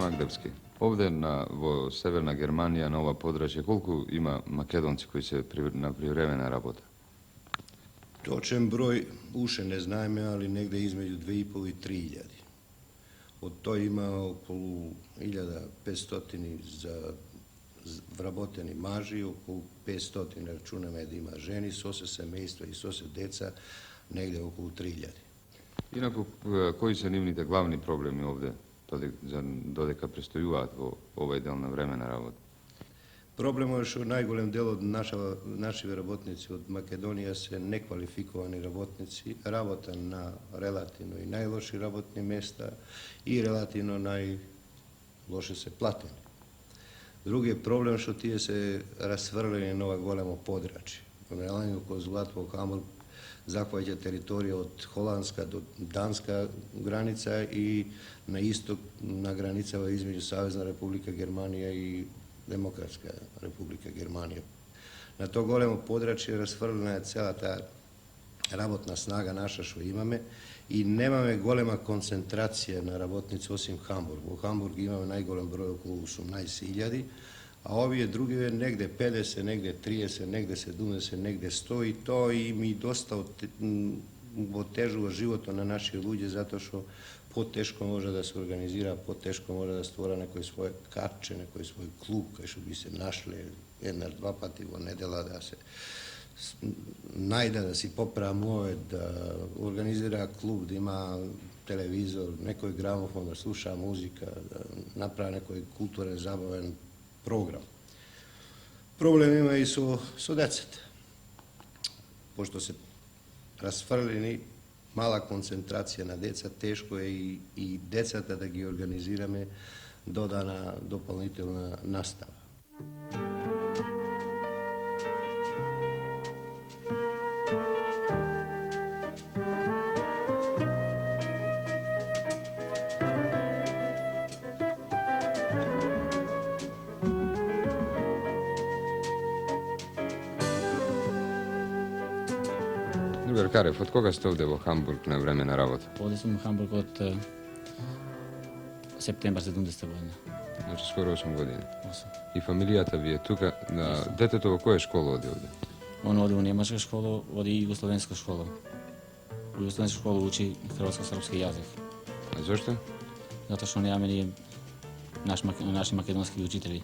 Magdalski. Ovdje vo Severna Germanija, na ova područja, koliko ima Makedonci koji se na privremena rabota? Točan broj uše ne znam, ali negdje između 2,5 i 3.000. Od to ima okolo 1.500 za vraboteni maži, oko 500 računame da ima ženi, sose semejstva i sose deca, negdje okolo 3.000. Inako, koji se nimnite glavni problemi ovdje, dodeka prestojuvat ovaj del na vremena rabota? Problem je što u najgolem delu naši rabotnici od Makedonije se nekvalifikovani rabotnici rabota na relativno i najloši rabotni mjesta i relativno najloše se plateni. Drugi je problem što tije se rasvrljeni na ova golemo područje. Generalno kroz Latvo, Hamburg zahvaća teritorija od Holandska do Danska granica i na istok na granicama između Savezna Republika Germanija i Demokratska Republika Germanija. Na to golemo područje rasvrljena je cela ta rabotna snaga naša što imame i nemame golema koncentracija na rabotnicu osim Hamburgu. U Hamburgu imamo najgolem broj oko 18.000, a ovi je drugi je negde 50, negde 30, negde 70, negde 100 i to i mi dosta otežuva života na naše ljudje zato što poteško može da se organizira, poteško može da stvora nekoj svoje karče, nekoj svoj klub, kaj što bi se našli jedna, dva pati vo nedela da se najde, da si popravi move, da organizira klub, da ima televizor, nekoj gramofon, da sluša muzika, da napravi nekoj kulturan, zabavan program. Problem ima i su deceta. Pošto se rasvrljeni, mala koncentracija na deca, teško je i decata da gi organizirame dodana doполнителна nastava. Drugar Karev, od koga ste ovdje u Hamburg na vremena rabota? Ovdje sam u Hamburg od septembra 70. godine. Znači skoro 8 godina. 8. I familijata vi je tuka, detetovo koje školu odi ovdje? On odi u njemačku školu, odi i jugoslovensku školu. U jugoslovensku školu uči hrvatsko-srpski jezik. A zašto? Zato što nema ni naši makedonski učitelji.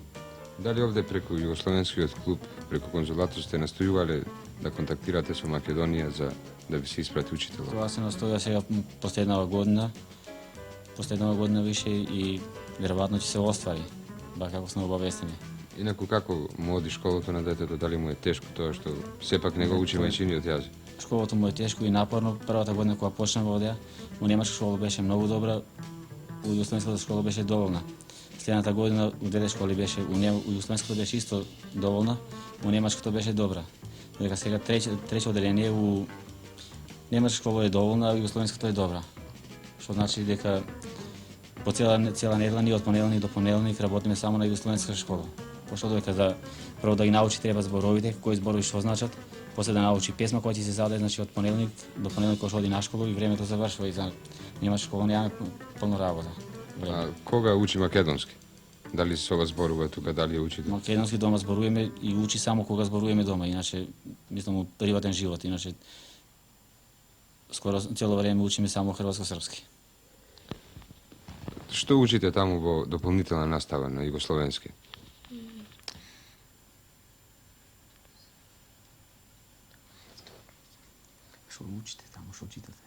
Da li ovdje preko Jugoslovenskog klub, preko konzulatu ste nastojuvali da kontaktirate sa Makedonije da bi se isprati učitelja? Това се настоя сега последна година više i vjerovatno će se ostvari, bar kako smo obavesteni. Inako kako mu odi školото na detetu, da li mu je teško to što sepak nego uči majčini od jazi? Школото му е тежко и напорно. Првата година кога почнав овде, у немачка школа беше многу добра, у југословенската школа беше доволна. Следната година у двете школи беше, у југословенската беше исто доволна, у немачката беше добра. Дека сега трето одделение у немачка школа е доволна, а у југословенската е добра. Што значи дека по цела недела ние од понеделник до понеделник работиме само на југословенска школа. Пошто дека прво да ги научи треба зборовите, кои зборови што значат, после да научи песма која ќе се зададе, значи од понеделник до понеделник кога оди на школа и времето завршува и за немачка школа нема полно работа. A koga uči makedonski? Da li se ova zborува тука, дали ја учите? Македонски дома зборуваме и учи само кога зборуваме дома, иначе мислам у приватен живот, иначе скоро цело време учиме само хрватско-српски. Што учите таму во дополнителна настава на југословенски? Што учите таму, што читате?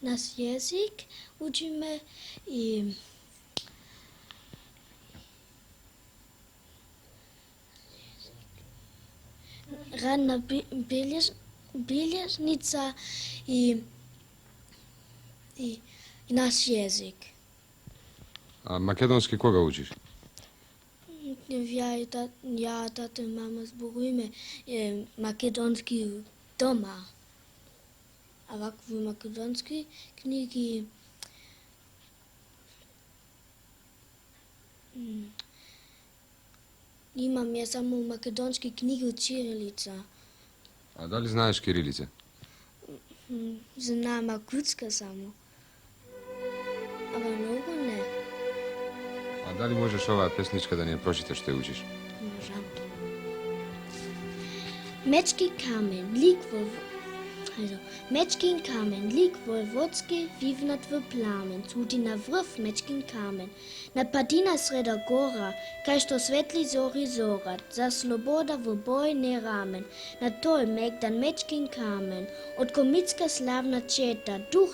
Naš jezik učíme i radna bilježnica i naš jezik. A makedonski koga učiš? Ja, tata i mama zborujeme makedonski doma. A ovakve makedonske knjige imam ja samo makedonske knjige u ćirilica. A da li знаеш кирилица? Знам акутска само. Ама многу не. A da li možeš ova pesnička da nije pročitaš što je učiš? Можам. Mečki kamen liegt wo... Also, Mečkin kamen liegt Wojwodski vivnat v plamen, tudi na vrh Mečkin kamen. Na padina sreda gora, kaj što svetli zori zorat, za sloboda v boj ne ramen. Na toj megdan Mečkin kamen, od komitska slavna četa, duh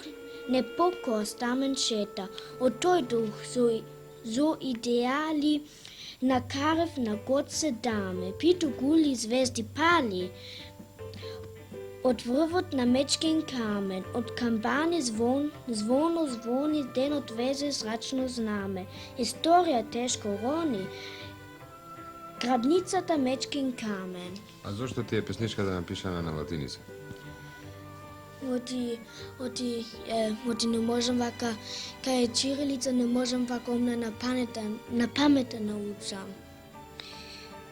ne pokos tamen šeta, od toj duh so ideali na karev na godce dame, pitu guli zvezdi pali, od vrvot na Mečkin kamen, od kampanje zvono zvoni, den odveze zračno zname. Historija teško roni, grabnica ta Mečkin kamen. A zašto ti je pesnička da napišana na latinici? Oti ne možem vaka, kaj je čirilica, ne možem vaka omna na pameta naučam.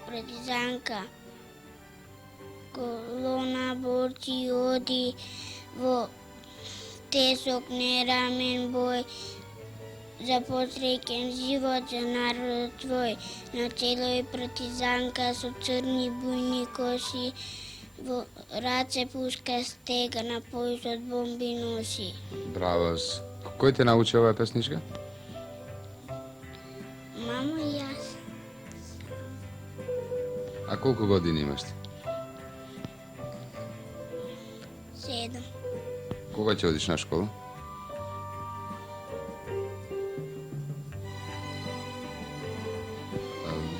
Partizanka. Kolona borci odi v tesok neramen boj za posreken život za narod tvoj. Na celoj partizanka su crni bujni kosi, v race puška stega, na pojas od bombi nosi. Bravo. Koji te nauči ova pesnička? Mamo i jaz. A koliko godina imaš ti? 7. Koga će odiš na školu?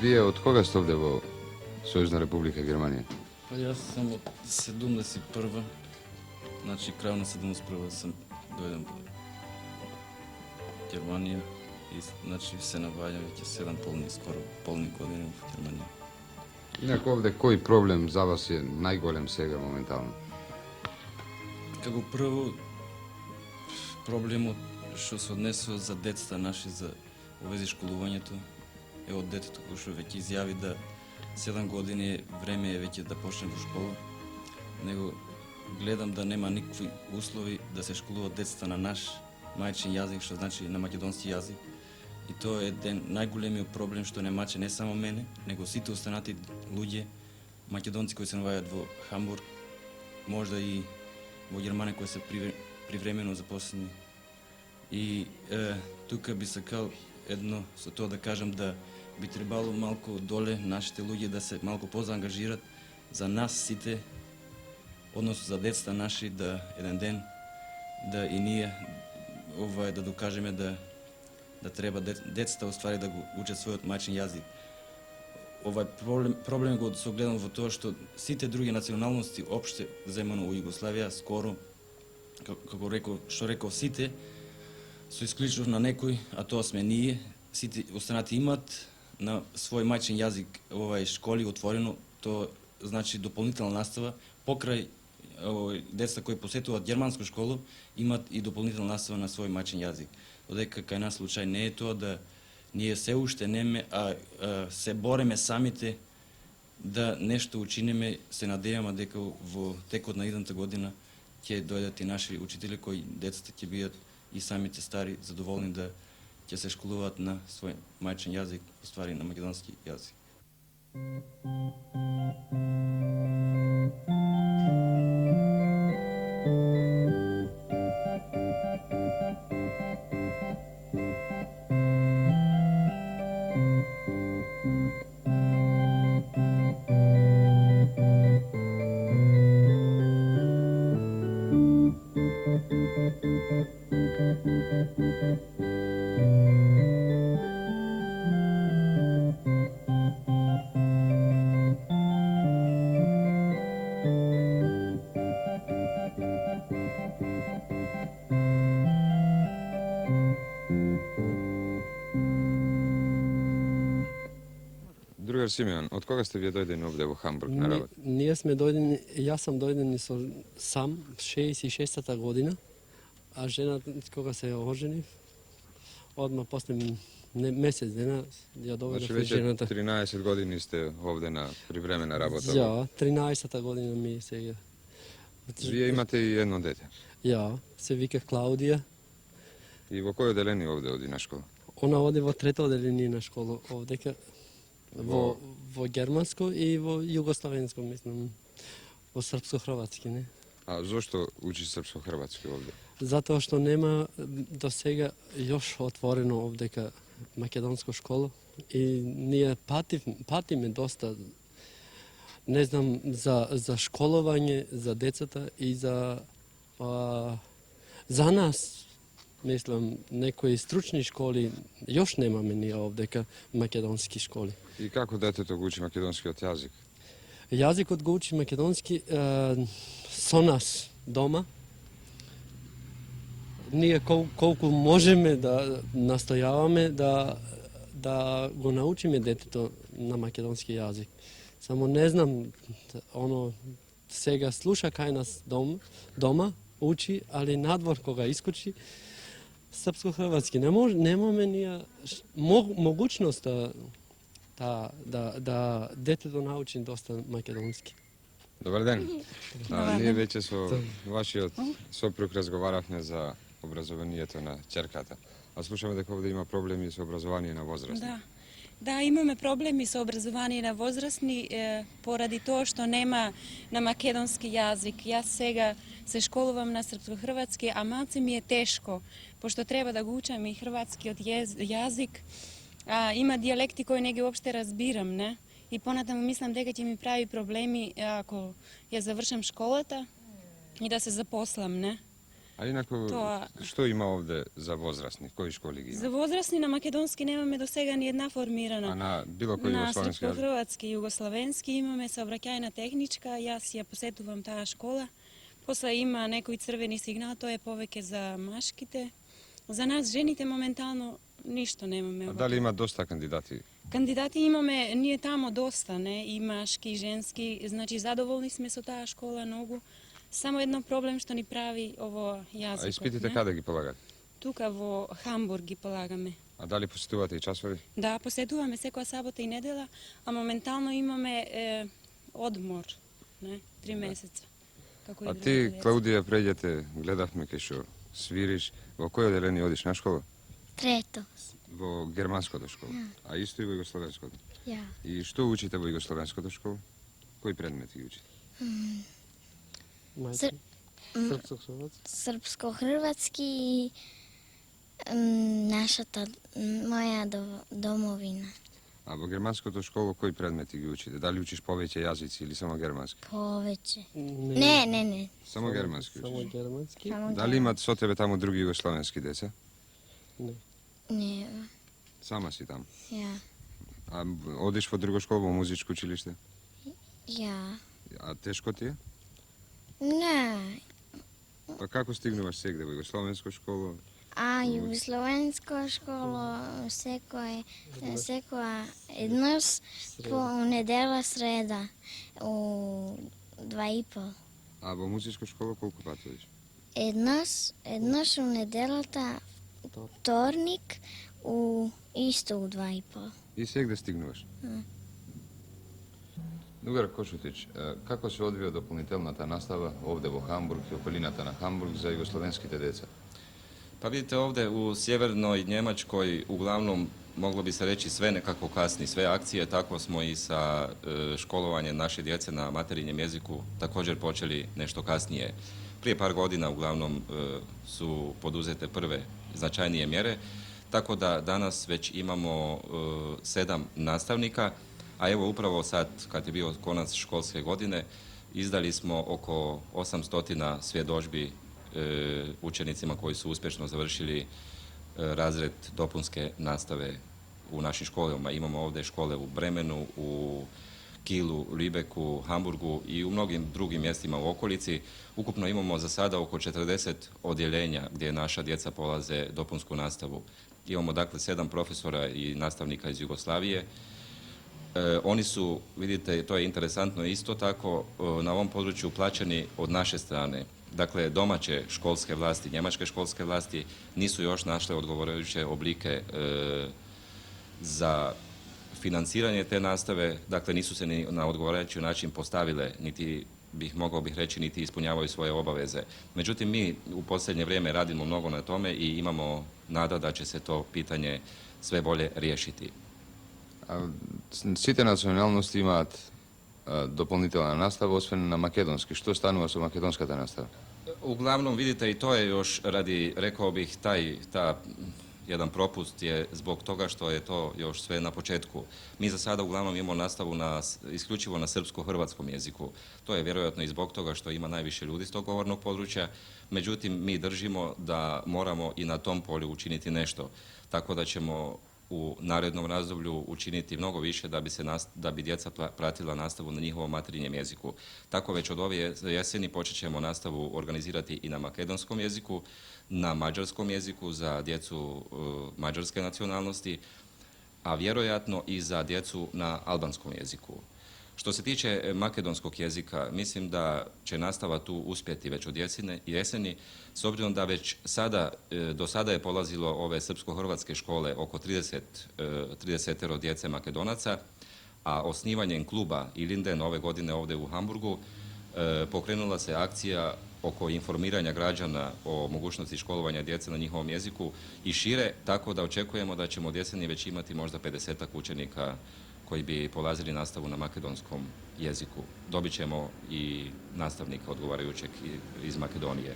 Вие od koga ste ovdje u Союзна Република Германија? Pa ja sam od 71. Znači kraj na 71. sam dojdem u Германија i znači se navajam već 7 skoro polni godine u Германија. Инако овде кој проблем за вас е најголем сега моментално? Како прво, проблемот што се однесува за децата наши за увези школувањето е од детето кој што веќе изјави да 7 години време е веќе да почне во школа. Него гледам да нема никакви услови да се школуваат децата на наш мајчин јазик, што значи на македонски јазик. И тоа е еден најголемиот проблем што не маче не само мене, него сите останати луѓе македонци кои се наоѓаат во Хамбург, можда и во Германија кои се привремено запослени. И тука би сакал едно со тоа да кажам да би требало малку доле нашите луѓе да се малку позаангажират за нас сите, односно за децата наши, да еден ден да и ние да докажеме да треба децата уствари да го учат својот мајчин јазик. Овај проблем го согледам во тоа што сите други националности опште земано у Југославија скоро, како реков сите, со исклучок на некој, а тоа сме ние, сите останати имат на свој мајчин јазик овај школи отворено, тоа значи дополнителна настава, покрај децата кои посетуваат германску школу, имат и дополнителна настава на свој мајчин јазик. Додека кај нас случај не е тоа да ние се уште неме, а се бореме самите да нешто учинеме, се надеваме дека во текот на идната година ќе дојдат и наши учители кои децата ќе бидат и самите стари задоволни да ќе се школуваат на свој мајчин јазик, уствари на македонски јазик. Другар Симеон, од кога сте вие дојдени овде во Хамбург на работа? Ние сме дојдени, јас сам дојдени сам 66-та година, а жената кога се оженив, одма после месец дена ја доведов Значи веќе жената. 13 години сте овде на привремена работа. Ја, 13-та година ми е сега. Вие имате и едно дете. Ja, se vika Klaudija. И во кој одделение овде оди на школа? Ona ode во трето одделение на школа овдека. Во германско и во југословенско, мислам. Во српско-хрватски, не? А зошто учи српско-хрватски овде? Затоа што нема до сега још отворено овдека македонско школа и ние патиме доста, не знам, за школување за децата и за нас, мислам, некои стручни школи још немаме ние овдека македонски школи. И како детето го учи македонскиот јазик? Јазикот го учи македонски со нас дома. Ние колку можеме да настојаваме да го научиме детето на македонски јазик. Само не знам, сега слуша кај нас дома учи, али надвор кога искочи српско-хрватски. Немаме ние могучност да детето научи доста македонски. Добар ден. Ние веќе со вашиот сопруг разговаравме за образованието на ќерката. А слушаме дека овде има проблеми со образование на возрастни. Да, имаме проблеми со образование на возрастни поради тоа што нема на македонски јазик. Јас сега се школувам на српско-хрватски, а малце ми е тешко, пошто треба да го учам и хрватскиот јазик. Има дијалекти кои не ги уопште разбирам, не? И понатаму мислам дека ќе ми прави проблеми ако ја завршам школата и да се запослам, не? А инаку, што има овде за возрастни? Кои школи ги има? За возрастни на македонски немаме до сега ни една формирана. А на било кој југословенски јазик? На српско-хрватски и југословенски имаме сообраќајна техничка, јас ја посетувам таа школа. После има некој црвени сигнал, тоа е повеќе за машките. За нас, жените, моментално ништо немаме. А дали има доста кандидати? Кандидати имаме, ние тамо доста, не? И машки, и женски. Значи, задоволни сме со таа школа многу. Само едно проблем што ни прави ово јазикот. А испитите каде ги полагате? Тука во Хамбург ги полагаме. А дали посетувате и часови? Да, посетуваме секоја сабота и недела, а моментално имаме одмор, не? 3 месеца. Како А ти, Клаудија, преѓете, гледавме кај што свириш. Во кој одделение одиш на школа? Трето. Во германското школа. А исто и во југословенското. Ја. И што учите во југословенското школа? Кои предмети ги учите? Српско-хрватски. Српско-хрватски и моја домовина. А во германското школа кои предмети ги учите? Дали учиш повеќе јазици или само германски? Повеќе. Не. Само германски Само учиш? германски. Дали имат со тебе таму други југословенски деца? Не, Сама си таму. ја. А одиш во друго школа, во музичко училиште? Ја. А тешко ти е? Не. Па како стигнуваш сегде во југословенско школа? Југословенска школа секоја еднаш по недела среда у 2:30. А во музичко школа колку пати одиш? Еднаш у неделата вторник исто у 2:30. И сегде стигнуваш? Дугар Кошутич, како се одвија дополнителната настава овде во Хамбург и околината на Хамбург за југословенските деца? Pa vidite ovdje u sjevernoj Njemačkoj uglavnom moglo bi se reći sve nekako kasni, sve akcije, tako smo i sa školovanjem naše djece na materinjem jeziku također počeli nešto kasnije. Prije par godina uglavnom su poduzete prve značajnije mjere, tako da danas već imamo 7 nastavnika, a evo upravo sad kad je bio konac školske godine izdali smo oko 800 svjedodžbi učenicima koji su uspješno završili razred dopunske nastave u našim školama. Imamo ovdje škole u Bremenu, u Kielu, Lübecku, Hamburgu i u mnogim drugim mjestima u okolici. Ukupno imamo za sada oko 40 odjeljenja gdje naša djeca polaze dopunsku nastavu. Imamo dakle 7 profesora i nastavnika iz Jugoslavije. Oni su, vidite, to je interesantno isto tako, na ovom području plaćeni od naše strane. Dakle, domaće školske vlasti, njemačke školske vlasti nisu još našle odgovarajuće oblike za financiranje te nastave, dakle nisu se ni na odgovarajući način postavile niti mogao bih reći, niti ispunjavaju svoje obaveze. Međutim, mi u posljednje vrijeme radimo mnogo na tome i imamo nada da će se to pitanje sve bolje riješiti. Сите националности имаат дополнителна настава, освен на македонски. Што станува со македонската настава? Uglavnom, vidite, i to je još radi, rekao bih, jedan propust je zbog toga što je to još sve na početku. Mi za sada uglavnom imamo nastavu isključivo na srpsko-hrvatskom jeziku. To je vjerojatno i zbog toga što ima najviše ljudi s tog govornog područja. Međutim, mi držimo da moramo i na tom polju učiniti nešto. Tako da ćemo u narednom razdoblju učiniti mnogo više da bi djeca pratila nastavu na njihovom materinjem jeziku. Tako već od ove jeseni počet ćemo nastavu organizirati i na makedonskom jeziku, na mađarskom jeziku za djecu mađarske nacionalnosti, a vjerojatno i za djecu na albanskom jeziku. Što se tiče makedonskog jezika, mislim da će nastava tu uspjeti već od jeseni, s obzirom da već do sada je polazilo ove srpsko-hrvatske škole oko 30 djece Makedonaca, a osnivanjem kluba Ilinden ove godine ovdje u Hamburgu pokrenula se akcija oko informiranja građana o mogućnosti školovanja djece na njihovom jeziku i šire, tako da očekujemo da ćemo od jeseni već imati možda 50 učenika koji bi polazili nastavu na makedonskom jeziku. Dobit ćemo i nastavnika odgovarajućeg iz Makedonije.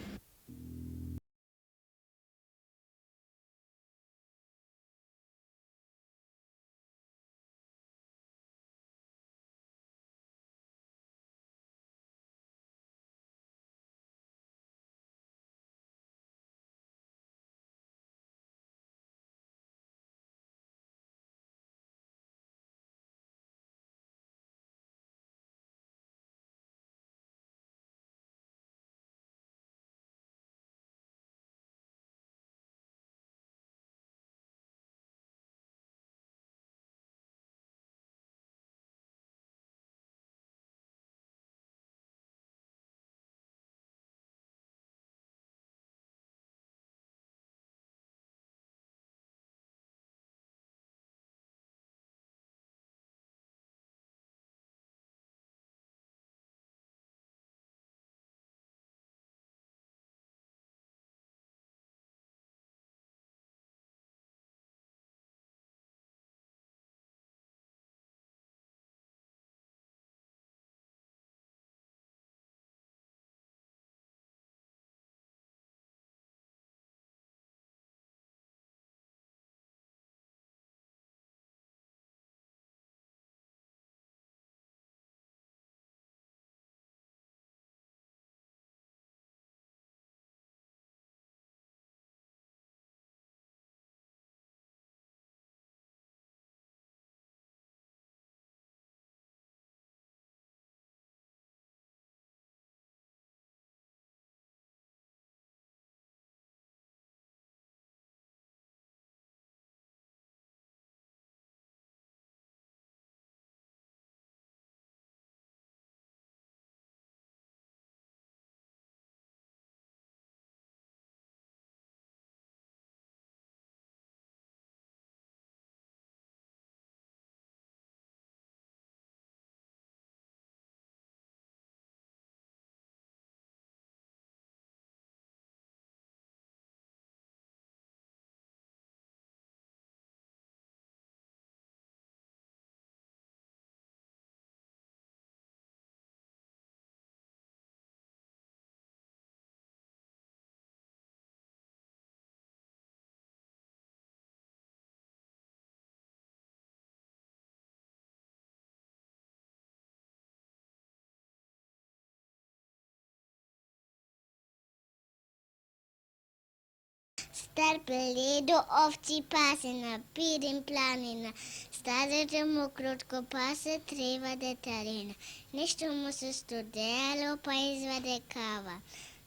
Star pledo ovci pase na pirim planina, stazeće mu krutko pase treba detaljina. Nešto mu se studijalo pa izvade kava,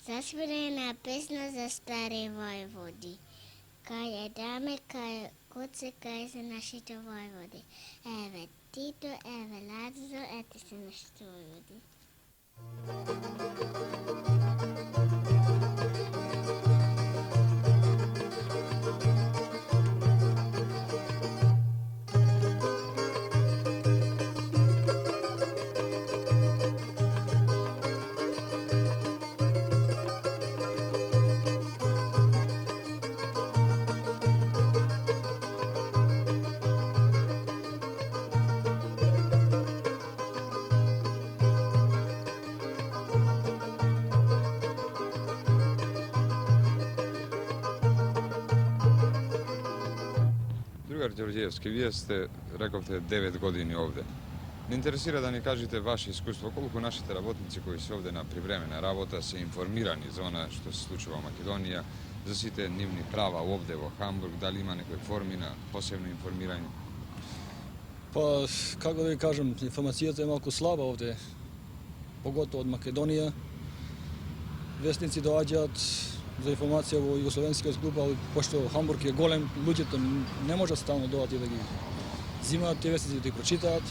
zasvirena pesna za stare vojvodi. Kaj je dame, kaj je kuce, kaj se našito vojvodi. Eve Tito, eve Lazo, ete se našito vojvodi. Drugar Đorđevski, vi ste, rekovte, 9 godini ovdje. Me interesira da ni kažete vaše iskustvo, koliko našite работници koji su ovdje na privremena работа se informirani za ona što se slučava u Makedonija, za svi te nivni prava ovdje u Hamburg, da li ima nekoj formi na posebno informiranje? Pa, kako da vi kažem, informacijata je malko slaba ovdje, pogotovo od Makedonije. Vesnici dođat za informacije o jugoslovenskoj klubu, ali pošto Hamburg je golem, ljudi to ne može stalno dovati da gi zimat, te vesnici da ih pročitat.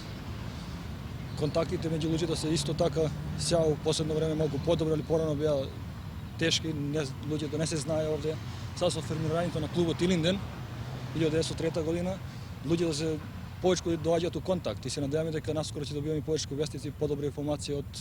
Kontaktite među ljudima se isto tako сега u posebno vreme малко по-добре, ali порано беа тешки, луѓето не се знае овде. Сега со формирањето на клубот Илинден, 1903 година, луѓето се повеќе доаѓаат у контакт и се надеваме дека наскоро ќе добиваме повеќе вестици и по-добра информација од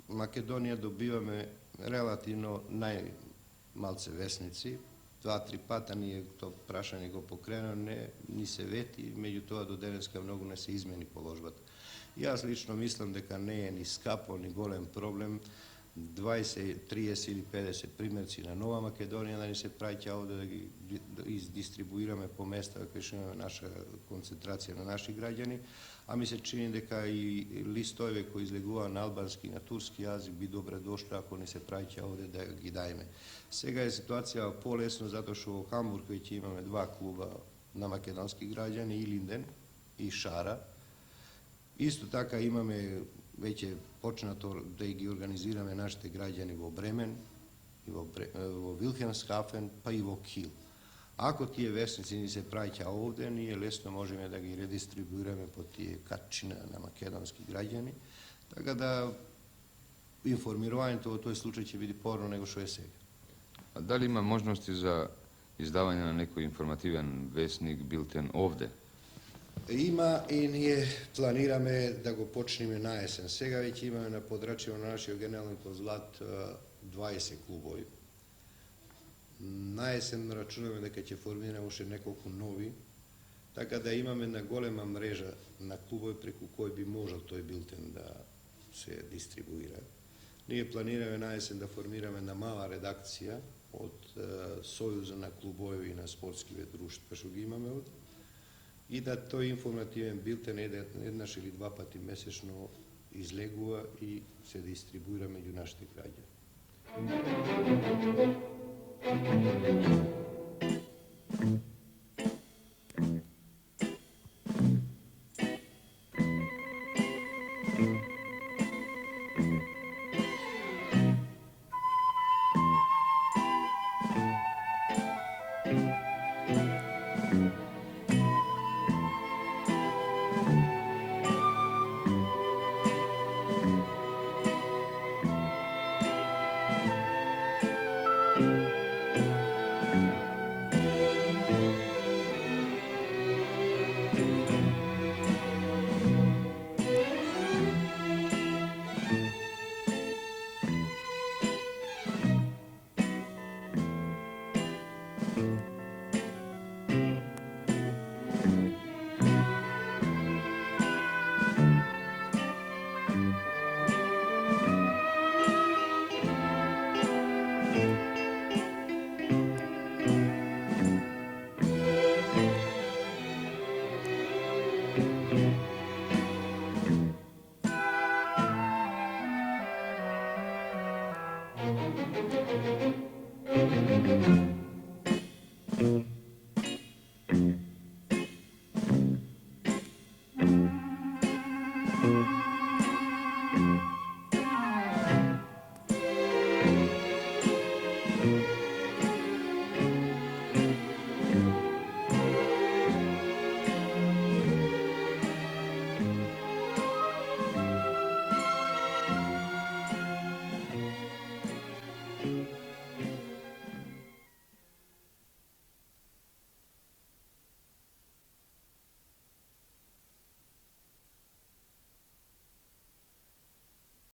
Makedonija dobivаме relativno najmalce vesnici. 2-3 pata nije to prašanje go pokrenuo, ni se veti, među toga do deneska mnogo ne se izmeni položbata. Ja lično mislim deka ne je ni skapo, ni golem problem 20, 30 ili 50 primjerci na Nova Makedonija, da ni se praća ovdje da gi izdistribuirаме po mesta koje što imamo naša koncentracija na naši građani, a mi se čini deka i listove koji izleguva na albanski, na turski jazik bi dobro došli ako ni se praća ovdje da gi dajme. Сега je situacija polesno zato što u Hamburgu već imamo 2 kluba na makedonski građani, i Linden i Šara. Isto tako imamo već je počnato da ih organizirаме našите građani vo Bremen, vo Wilhelmshaven, pa i vo Kiel. Ako tije vesnici ni se praća ovdje, nije lesno možemo da gi redistribuirаме po tije Kačina na makedonski građani, tako da informiranje to u toj slučaju će biti porno nego što je сега. A da li ima možnosti za izdavanje na neki informativan vesnik, bilten ovdje? Ima i nije planirame da go počneme na jesen. Сега već imamo na podračima na našoj generalni konzulat 20 klubovi. Na jesen računamo da će formiramo še nekoliko novi Така да имаме една голема мрежа на клубови преку кој би можел тој билтен да се дистрибуира. Ние планираме на есен да формираме една мала редакција од Сојуза на клубови и на спортскиве друштва што ги имаме овде и да тој информативен билтен еднаш или два пати месечно излегува и се дистрибуира меѓу нашите граѓани. Thank you.